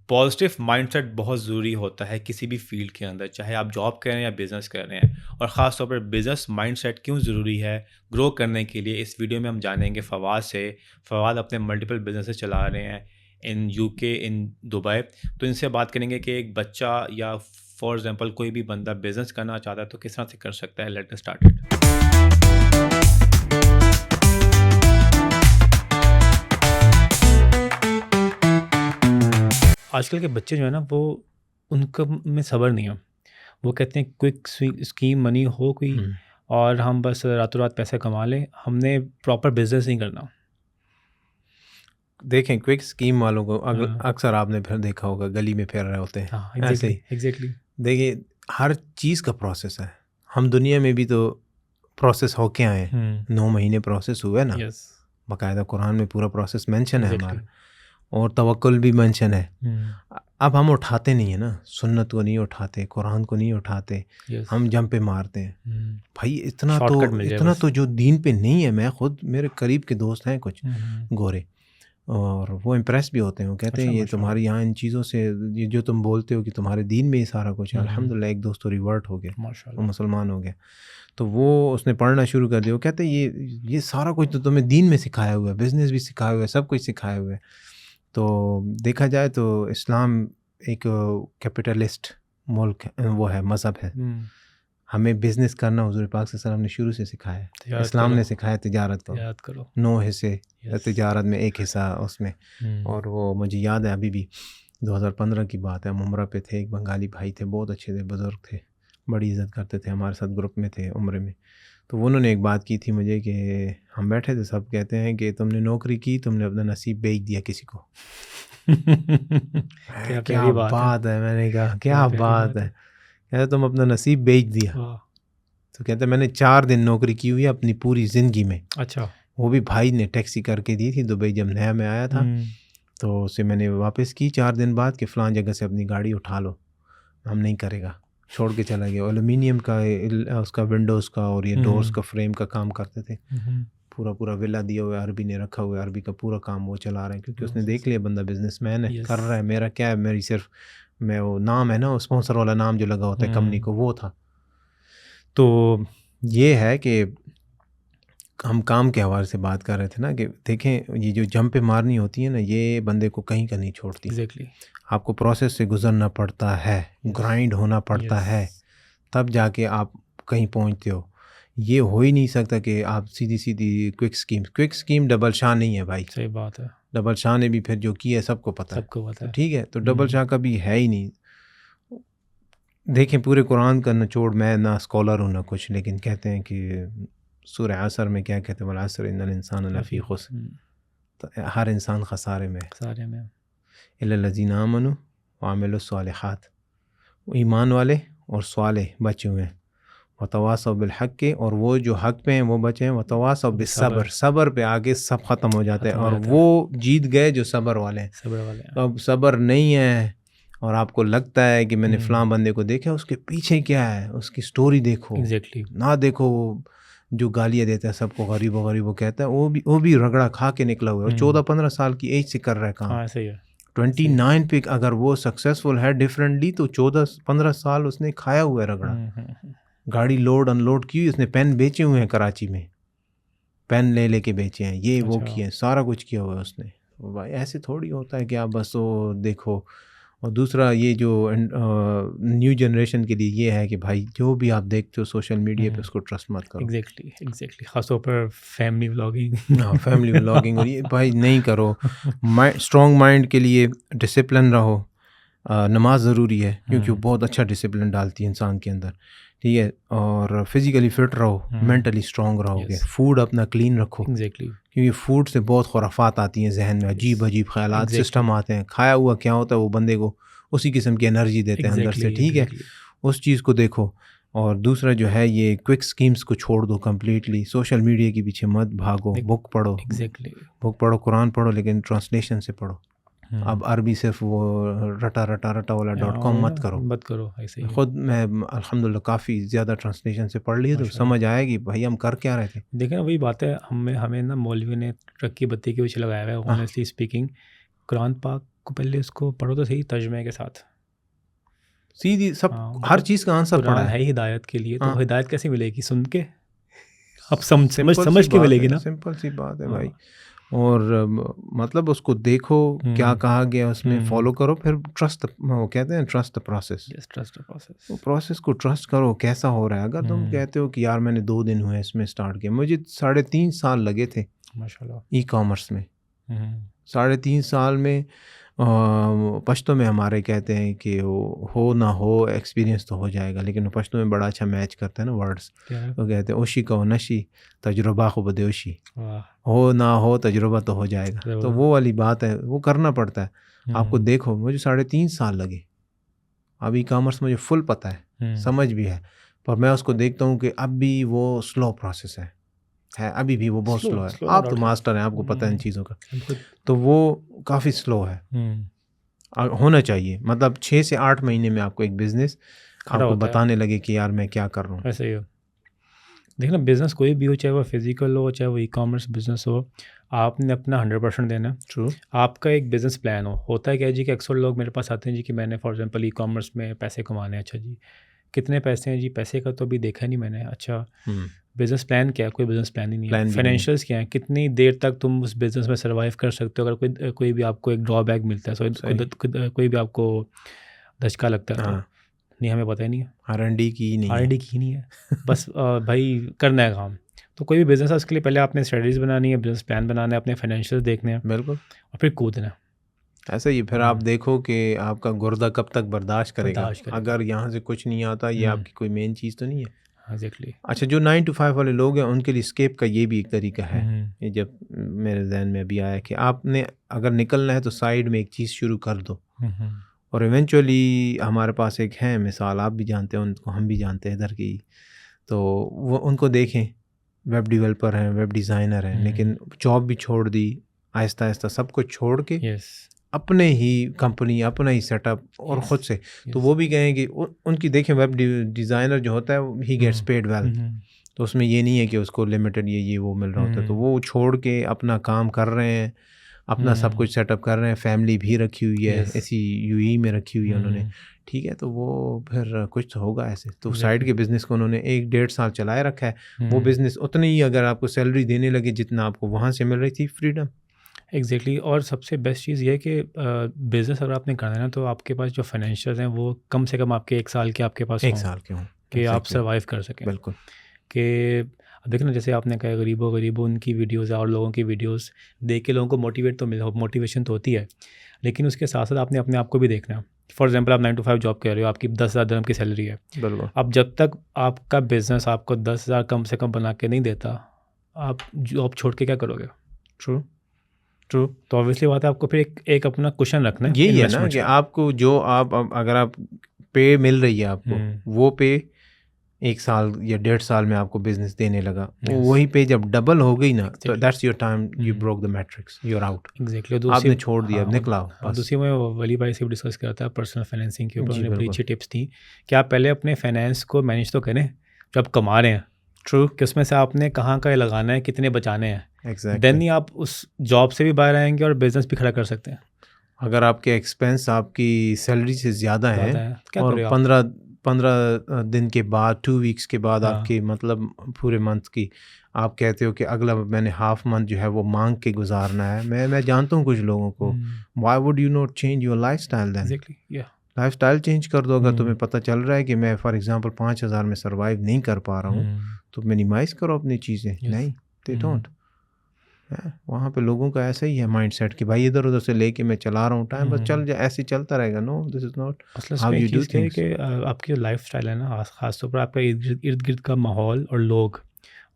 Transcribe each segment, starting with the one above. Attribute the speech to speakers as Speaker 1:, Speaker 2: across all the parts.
Speaker 1: Positive mind set بہت ضروری ہوتا ہے کسی بھی فیلڈ کے اندر، چاہے آپ جاب کر رہے ہیں یا بزنس کر رہے ہیں، اور خاص طور پر بزنس مائنڈ سیٹ کیوں ضروری ہے گرو کرنے کے لیے. اس ویڈیو میں ہم جانیں گے فواد سے. فواد اپنے ملٹیپل بزنسز چلا رہے ہیں ان UK، ان دبئی. تو ان سے بات کریں گے کہ ایک بچہ یا فار ایگزامپل کوئی بھی بندہ بزنس کرنا چاہتا ہے تو کس طرح سے کر سکتا ہے. Let us start it. آج کل کے بچے جو ہے نا وہ ان کا میں صبر نہیں ہے. وہ کہتے ہیں کوئک اسکیم منی ہو کوئی اور ہم بس راتوں رات پیسے کما لیں، ہم نے پراپر بزنس نہیں کرنا.
Speaker 2: دیکھیں کوئک اسکیم والوں کو اکثر آپ نے پھر دیکھا ہوگا گلی میں پھیر رہے ہوتے ہیں. ایسے ہی
Speaker 1: ایگزیکٹلی.
Speaker 2: دیکھیے ہر چیز کا پروسیس ہے. ہم دنیا میں بھی تو پروسیس ہو کے آئے ہیں. 9 مہینے پروسیس ہوئے نا. باقاعدہ قرآن میں پورا پروسیس مینشن ہے ہمارا، اور توکل بھی مینشن ہے. اب ہم اٹھاتے نہیں ہیں نا، سنت کو نہیں اٹھاتے، قرآن کو نہیں اٹھاتے، ہم جم پہ مارتے ہیں. بھائی اتنا تو جو دین پہ نہیں ہے. میں خود میرے قریب کے دوست ہیں کچھ گورے، اور وہ امپریس بھی ہوتے ہیں. وہ کہتے ہیں یہ تمہاری یہاں ان چیزوں سے، یہ جو تم بولتے ہو کہ تمہارے دین میں یہ سارا کچھ ہے. الحمدللہ ایک دوست تو ریورٹ ہو گیا، وہ مسلمان ہو گیا. تو وہ اس نے پڑھنا شروع کر دیا. وہ کہتے ہیں یہ سارا کچھ تو تمہیں دین میں سکھایا ہوا ہے، بزنس بھی سکھایا ہوا ہے، سب کچھ سکھایا ہوا ہے. تو دیکھا جائے تو اسلام ایک کیپٹلسٹ ملک وہ ہے، مذہب ہے. ہمیں بزنس کرنا حضور پاک صلی اللہ علیہ وسلم نے شروع سے سکھایا ہے. اسلام نے سکھایا تجارت کرو. 9 حصے تجارت میں، 1 حصہ اس میں. اور وہ مجھے یاد ہے ابھی بھی 2015 کی بات ہے، ہم عمرہ پہ تھے. ایک بنگالی بھائی تھے، بہت اچھے تھے، بزرگ تھے، بڑی عزت کرتے تھے، ہمارے ساتھ گروپ میں تھے عمرے میں. تو انہوں نے ایک بات کی تھی مجھے کہ ہم بیٹھے تھے، سب کہتے ہیں کہ تم نے نوکری کی، تم نے اپنا نصیب بیچ دیا کسی کو. کیا بات ہے. میں نے کہا کیا بات ہے. کہتے تم اپنا نصیب بیچ دیا. تو کہتے میں نے 4 دن نوکری کی ہوئی ہے اپنی پوری زندگی میں.
Speaker 1: اچھا.
Speaker 2: وہ بھی بھائی نے ٹیکسی کر کے دی تھی دبئی، جب نیا میں آیا تھا. تو اسے میں نے واپس کی 4 دن بعد کہ فلان جگہ سے اپنی گاڑی اٹھا لو، ہم نہیں کرے گا. چھوڑ کے چلا گیا. ایلومینیم کا اس کا ونڈوز کا اور یہ ڈورز کا فریم کا کام کرتے تھے. پورا ولا دیا ہوا ہے، عربی نے رکھا ہوا ہے، عربی کا پورا کام وہ چلا رہے ہیں کیونکہ اس نے دیکھ لیا بندہ بزنس مین ہے، کر رہا ہے. میرا کیا ہے، میری صرف میں وہ نام ہے نا، اسپانسر والا نام جو لگا ہوتا ہے کمپنی کو، وہ تھا. تو یہ ہے کہ ہم کام کے حوالے سے بات کر رہے تھے نا کہ دیکھیں یہ جو جم پہ مارنی ہوتی ہے نا، یہ بندے کو کہیں کا نہیں چھوڑتی. آپ کو پروسیس سے گزرنا پڑتا ہے، گرائنڈ ہونا پڑتا ہے، تب جا کے آپ کہیں پہنچتے ہو. یہ ہو ہی نہیں سکتا کہ آپ سیدھی کوئک اسکیم ڈبل شاہ نہیں ہے بھائی.
Speaker 1: صحیح بات ہے.
Speaker 2: ڈبل شاہ نے بھی پھر جو کیا ہے سب کو پتہ ہے. ٹھیک ہے، تو ڈبل شاہ کا بھی ہے ہی نہیں. دیکھیں پورے قرآن کا نچوڑ، میں نہ اسکالر ہوں نہ کچھ، لیکن کہتے ہیں کہ سورہ عصر میں کیا کہتے ہیں، والعصر ان الانسان لفی خسر. تو ہر انسان خسارے میں الا الذین آمنوا وعملوا الصالحات. ایمان والے اور صالح بچے ہوئے ہیں. وتواصوا بالحق، اور وہ جو حق پہ ہیں وہ بچے ہیں. وتواصوا بالصبر، صبر پہ آگے سب ختم ہو جاتے ہیں، اور وہ جیت گئے جو صبر والے ہیں. اب صبر نہیں ہے اور آپ کو لگتا ہے کہ میں نے فلاں بندے کو دیکھا، اس کے پیچھے کیا ہے، اس کی سٹوری دیکھو. نہ دیکھو جو گالیاں دیتا ہے سب کو، غریب وہ کہتا ہے وہ بھی رگڑا کھا کے نکلا ہوا ہے. 14-15 سال کی ایج سے کر رہا ہے کام. 29 پہ اگر وہ سکسیسفل ہے ڈیفرنٹلی، تو 14-15 سال اس نے کھایا ہوا ہے رگڑا. گاڑی لوڈ ان لوڈ کی، اس نے پین بیچے ہوئے ہیں کراچی میں، پین لے کے بیچے ہیں، یہ وہ کیے ہیں، سارا کچھ کیا ہوا ہے اس نے. بھائی ایسے تھوڑی ہوتا ہے کہ آپ بس وہ دیکھو. اور دوسرا یہ جو نیو جنریشن کے لیے یہ ہے کہ بھائی جو بھی آپ دیکھتے ہو سوشل میڈیا پہ اس کو ٹرسٹ مت کرو.
Speaker 1: ایگزیکٹلی خاص طور پر فیملی ولاگنگ.
Speaker 2: ہاں فیملی ولاگنگ، اور یہ بھائی نہیں کرو. اسٹرانگ مائنڈ کے لیے ڈسپلن رہو. نماز ضروری ہے کیونکہ وہ بہت اچھا ڈسپلن ڈالتی ہے انسان کے اندر. ٹھیک ہے، اور فزیکلی فٹ رہو، مینٹلی اسٹرانگ رہو گے. فوڈ اپنا کلین رکھو، کیونکہ فوڈ سے بہت خرافات آتی ہیں ذہن میں، عجیب خیالات سسٹم آتے ہیں. کھایا ہوا کیا ہوتا ہے، وہ بندے کو اسی قسم کی انرجی دیتے ہیں اندر سے. ٹھیک ہے، اس چیز کو دیکھو. اور دوسرا جو ہے یہ کوئک اسکیمز کو چھوڑ دو کمپلیٹلی. سوشل میڈیا کے پیچھے مت بھاگو. بک پڑھو، قرآن پڑھو، لیکن ٹرانسلیشن سے پڑھو. اب عربی صرف وہ رٹا والا .com مت کرو. خود میں الحمدللہ کافی زیادہ ٹرانسلیشن سے پڑھ لی تو سمجھ آئے گی بھائی ہم کر کیا رہے تھے.
Speaker 1: دیکھیں وہی بات ہے، ہمیں نا مولوی نے ٹرک کی بتی کے پیچھے لگایا ہوا ہے. آنیسٹلی اسپیکنگ قرآن پاک کو پہلے اس کو پڑھو تو صحیح ترجمے کے ساتھ,
Speaker 2: سیدھی سب ہر چیز کا آنسر پڑھا
Speaker 1: ہے ہدایت کے لیے. تو ہدایت کیسے ملے گی؟ سن کے, اب سمجھ کے ملے گی نا.
Speaker 2: سمپل سی بات ہے بھائی. اور مطلب اس کو دیکھو کیا کہا گیا اس میں, فالو کرو, پھر ٹرسٹ, وہ کہتے ہیں ٹرسٹ پروسیس. وہ پروسیس کو ٹرسٹ کرو کیسا ہو رہا ہے. اگر تم کہتے ہو کہ یار میں نے 2 دن ہوئے اس میں اسٹارٹ کیا, مجھے 3.5 سال لگے تھے
Speaker 1: ماشاءاللہ
Speaker 2: ای کامرس میں. 3.5 سال میں پشتو میں ہمارے کہتے ہیں کہ ہو نہ ہو ایکسپیرینس تو ہو جائے گا, لیکن پشتو میں بڑا اچھا میچ کرتا ہے نا ورڈس. وہ کہتے ہیں اوشی کا نشی تجربہ کو بدوشی, ہو نہ ہو تجربہ تو ہو جائے گا. تو وہ والی بات ہے, وہ کرنا پڑتا ہے. آپ کو دیکھو مجھے 3.5 سال لگے. اب ای کامرس مجھے فل پتہ ہے, سمجھ بھی ہے, پر میں اس کو دیکھتا ہوں کہ اب بھی وہ سلو پروسیس ہے, ابھی بھی وہ بہت سلو ہے. آپ تو ماسٹر ہیں, آپ کو پتہ ہے ان چیزوں کا. تو وہ کافی سلو ہے, ہونا چاہیے. مطلب 6 سے 8 مہینے میں آپ کو ایک بزنس آپ کو بتانے لگے کہ یار میں کیا کر رہا ہوں.
Speaker 1: ایسے ہی ہو. دیکھنا بزنس کوئی بھی ہو, چاہے وہ فزیکل ہو چاہے وہ ای کامرس بزنس ہو, آپ نے اپنا 100% دینا.
Speaker 2: ٹرو.
Speaker 1: آپ کا ایک بزنس پلان ہوتا ہے کہ جی کہ اکثر لوگ میرے پاس آتے ہیں جی کہ میں نے فار ایگزامپل ای کامرس میں پیسے کمانے ہیں. اچھا جی کتنے پیسے ہیں؟ جی پیسے کا تو ابھی دیکھا نہیں میں نے. اچھا بزنس پلان کیا ہے؟ کوئی بزنس پلان ہی نہیں ہے. فائنینشیلس کیا ہیں؟ کتنی دیر تک تم اس بزنس میں سروائیو کر سکتے ہو اگر کوئی بھی آپ کو ایک ڈرا بیک ملتا ہے, کوئی بھی آپ کو دھچکا لگتا ہے. نہیں ہمیں پتہ ہی نہیں ہے,
Speaker 2: R&D کی
Speaker 1: نہیں ہے, بس بھائی کرنا ہے کام. تو کوئی بھی بزنس ہے اس کے لیے پہلے آپ نے اسٹریٹجیز بنانی ہے, بزنس پلان بنانا ہے, اپنے فائنینشیل دیکھنے ہیں.
Speaker 2: بالکل.
Speaker 1: اور پھر کودنا.
Speaker 2: ایسا ہی پھر آپ دیکھو کہ آپ کا گردہ کب تک برداشت کرے گا. اگر یہاں سے کچھ نہیں آتا, یہ آپ کی کوئی مین چیز تو نہیں ہے.
Speaker 1: ایگزیکٹلی.
Speaker 2: اچھا جو 9 to 5 والے لوگ ہیں ان کے لیے اسکیپ کا یہ بھی ایک طریقہ ہے. یہ جب میرے ذہن میں ابھی آیا کہ آپ نے اگر نکلنا ہے تو سائڈ میں ایک چیز شروع کر دو, اور ایونچولی ہمارے پاس ایک ہے مثال, آپ بھی جانتے ہیں ان کو, ہم بھی جانتے ہیں ادھر کی. تو وہ ان کو دیکھیں, ویب ڈیولپر ہیں, ویب ڈیزائنر ہیں, لیکن جاب بھی چھوڑ دی, آہستہ آہستہ سب کچھ چھوڑ کے اپنے ہی کمپنی, اپنا ہی سیٹ اپ, اور خود سے. تو وہ بھی کہیں کہ ان کی دیکھیں ویب ڈیزائنر جو ہوتا ہے ہی گیٹس پیڈ ویل. تو اس میں یہ نہیں ہے کہ اس کو لمیٹڈ یہ وہ مل رہا ہوتا ہے. تو وہ چھوڑ کے اپنا کام کر رہے ہیں, اپنا سب کچھ سیٹ اپ کر رہے ہیں, فیملی بھی رکھی ہوئی ہے, ایسی UAE میں رکھی ہوئی ہے انہوں نے. ٹھیک ہے, تو وہ پھر کچھ تو ہوگا ایسے. تو سائڈ کے بزنس کو انہوں نے 1-1.5 سال چلائے رکھا ہے. وہ بزنس اتنی ہی اگر آپ کو سیلری دینے لگے جتنا آپ کو وہاں سے مل رہی تھی, فریڈم.
Speaker 1: ایگزیکٹلی. اور سب سے بیسٹ چیز یہ ہے کہ بزنس اگر آپ نے کرنا ہے نا تو آپ کے پاس جو فائنینشیلز ہیں وہ کم سے کم آپ کے 1 سال کے آپ کے پاس
Speaker 2: 1 سال کے ہوں
Speaker 1: کہ آپ سروائیو کر سکیں.
Speaker 2: بالکل.
Speaker 1: کہ دیکھنا جیسے آپ نے کہا غریبوں ان کی ویڈیوز اور لوگوں کی ویڈیوز دیکھ کے لوگوں کو موٹیویشن تو ہوتی ہے, لیکن اس کے ساتھ ساتھ آپ نے اپنے آپ کو بھی دیکھنا ہے. فار ایگزامپل آپ 9 to 5 جاب کر رہے ہو, آپ کی 10,000 درہم کی سیلری ہے.
Speaker 2: بالکل.
Speaker 1: اب جب تک آپ کا بزنس آپ کو 10,000 کم سے کم بنا کے نہیں دیتا, آپ جاب چھوڑ کے کیا کرو گے؟
Speaker 2: ٹرو.
Speaker 1: تو obviously بات ہے آپ کو پھر ایک اپنا کوشن رکھنا ہے.
Speaker 2: یہی ہے نا کہ آپ کو جو آپ اگر آپ پے مل رہی ہے آپ کو, وہ پے 1 سال یا 1.5 سال میں آپ کو بزنس دینے لگا, وہی پے جب ڈبل ہو گئی نا, تو that's your time, you broke the matrix, you are out.
Speaker 1: Exactly.
Speaker 2: آپ نے چھوڑ دیا, اب نکلا.
Speaker 1: دوسری میں ولی بھائی سے بھی ڈسکس کرتا ہے پرسنل فائنینسنگ کے اوپر, بڑی اچھی ٹپس تھیں کہ آپ پہلے اپنے فائنینس کو مینیج تو کریں جو آپ کما رہے ہیں.
Speaker 2: ٹرو.
Speaker 1: کہ اس میں سے آپ نے کہاں کا لگانا ہے, کتنے بچانے ہیں. دین ہی آپ اس جاب سے بھی باہر آئیں گے اور بزنس بھی کھڑا کر سکتے ہیں.
Speaker 2: اگر آپ کے ایکسپینس آپ کی سیلری سے زیادہ ہیں اور 15 دن کے بعد 2 ویکس کے بعد آپ کی مطلب پورے منتھ کی آپ کہتے ہو کہ اگلا میں نے ہاف منتھ جو ہے وہ مانگ کے گزارنا ہے. میں جانتا ہوں کچھ لوگوں کو, why would you not change your life style then. Life style change کر دو. اگر تمہیں پتہ چل رہا ہے کہ میں فار ایگزامپل 5,000 میں سروائیو نہیں کر پا رہا ہوں, تو منیمائز کرو اپنی چیزیں. نہیں, دے ڈونٹ. وہاں پہ لوگوں کا ایسا ہی ہے مائنڈ سیٹ کہ بھائی ادھر ادھر سے لے کے میں چلا رہا ہوں, ٹائم بس چل جائے, ایسے چلتا رہے گا. No, this is not how you do things.
Speaker 1: کہ آپ کی جو لائف اسٹائل ہے نا, خاص طور پر آپ کا ارد گرد کا ماحول اور لوگ,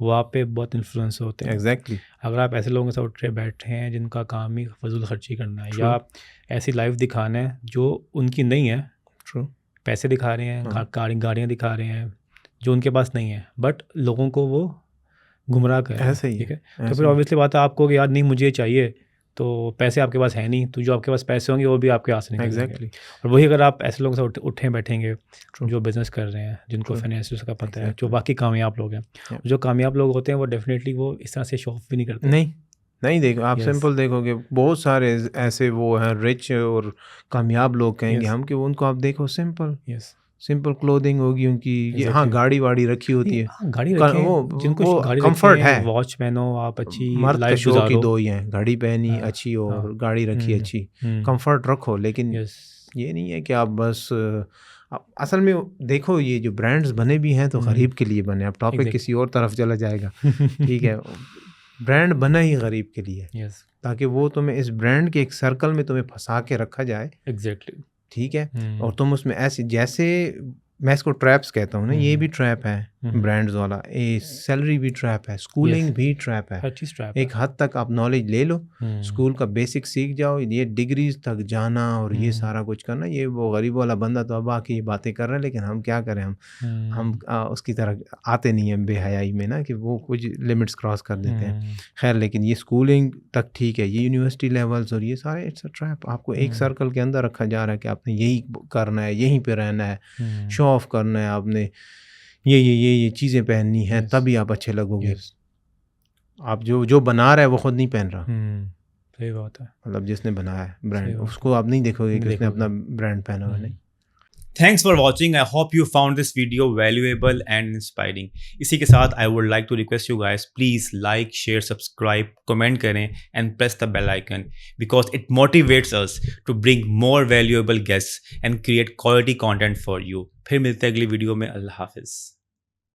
Speaker 1: وہ آپ پہ بہت انفلوئنس ہوتے ہیں.
Speaker 2: ایگزیکٹلی.
Speaker 1: اگر آپ ایسے لوگوں سے اٹھے بیٹھے ہیں جن کا کام ہی فضول خرچی کرنا ہے, یا ایسی لائف دکھانا ہے جو ان کی نہیں ہے, پیسے دکھا رہے ہیں, گاڑیاں دکھا رہے ہیں جو ان کے پاس نہیں ہے, بٹ لوگوں کو وہ گمراہ کر رہے ہیں. ٹھیک ہے, تو پھر اوبیسلی بات ہے آپ کو کہ یار نہیں مجھے چاہیے, تو پیسے آپ کے پاس ہیں نہیں, تو جو آپ کے پاس پیسے ہوں گے وہ بھی آپ کے ہاتھ سے نکل جائیں گے. اور وہی اگر آپ ایسے لوگوں سے اٹھیں بیٹھیں گے جو بزنس کر رہے ہیں, جن کو فائنینس کا پتہ ہے, جو باقی کامیاب لوگ ہیں, جو کامیاب لوگ ہوتے ہیں وہ ڈیفینیٹلی وہ اس طرح سے شو آف بھی نہیں کرتے.
Speaker 2: نہیں, نہیں دیکھو آپ سمپل دیکھو گے بہت سارے ایسے وہ ہیں رچ اور کامیاب لوگ کہیں گے ہم کہ ان کو آپ دیکھو سمپل کلودنگ ہوگی ان کی. ہاں گاڑی واڑی رکھی ہوتی ہے,
Speaker 1: گاڑی رکھیں جن کو گاڑی
Speaker 2: کمفرٹ ہے,
Speaker 1: واچ پہنو آپ اچھی
Speaker 2: مرد کا
Speaker 1: لائف
Speaker 2: شوق
Speaker 1: گزارو.
Speaker 2: ہی دو ہی ہیں, گاڑی پہنی اچھی اور گاڑی رکھی اچھی, کمفرٹ رکھو. لیکن یہ نہیں ہے کہ آپ بس اصل میں دیکھو یہ جو برانڈز بنے بھی ہیں تو غریب کے لیے بنے. اب ٹاپک کسی اور طرف چلا جائے گا, ٹھیک ہے. برانڈ بنا ہی غریب کے لیے تاکہ وہ تمہیں اس برانڈ کے ایک سرکل میں تمہیں پھنسا کے رکھا جائے.
Speaker 1: ایگزیکٹلی,
Speaker 2: ٹھیک ہے. اور تم اس میں ایسے جیسے میں اس کو ٹریپس کہتا ہوں نا, یہ بھی ٹریپ ہے برانڈز والا, سیلری بھی ٹریپ ہے, اسکولنگ بھی ٹریپ ہے. ایک حد تک آپ نالج لے لو, اسکول کا بیسک سیکھ جاؤ, یہ ڈگریز تک جانا اور یہ سارا کچھ کرنا, یہ وہ غریب والا بندہ تو اب آ کے یہ باتیں کر رہے ہیں, لیکن ہم کیا کریں, ہم اس کی طرح آتے نہیں ہیں بے حیائی میں نا کہ وہ کچھ لمٹس کراس کر دیتے ہیں. خیر لیکن یہ اسکولنگ تک ٹھیک ہے, یہ یونیورسٹی لیولز اور یہ سارے اٹس اے ٹریپ. آپ کو ایک سرکل کے اندر رکھا جا رہا ہے کہ آپ نے یہی کرنا ہے, یہیں پہ رہنا ہے, شو آف کرنا ہے, آپ نے یہ چیزیں پہننی ہیں, تبھی آپ اچھے لگو گے. آپ جو بنا رہا ہے وہ خود نہیں پہن رہا.
Speaker 1: صحیح بات ہے.
Speaker 2: مطلب جس نے بنایا ہے برانڈ, اس کو آپ نہیں دیکھو گے کہ اس نے اپنا برانڈ پہنا ہوا نہیں.
Speaker 1: Thanks for watching. I hope you found this video valuable and inspiring. اسی کے ساتھ I would like to request you guys, please like, share, subscribe, comment کریں and press the bell icon because it motivates us to bring more valuable guests and create quality content for you. پھر ملتے ہیں اگلی video میں. اللہ حافظ.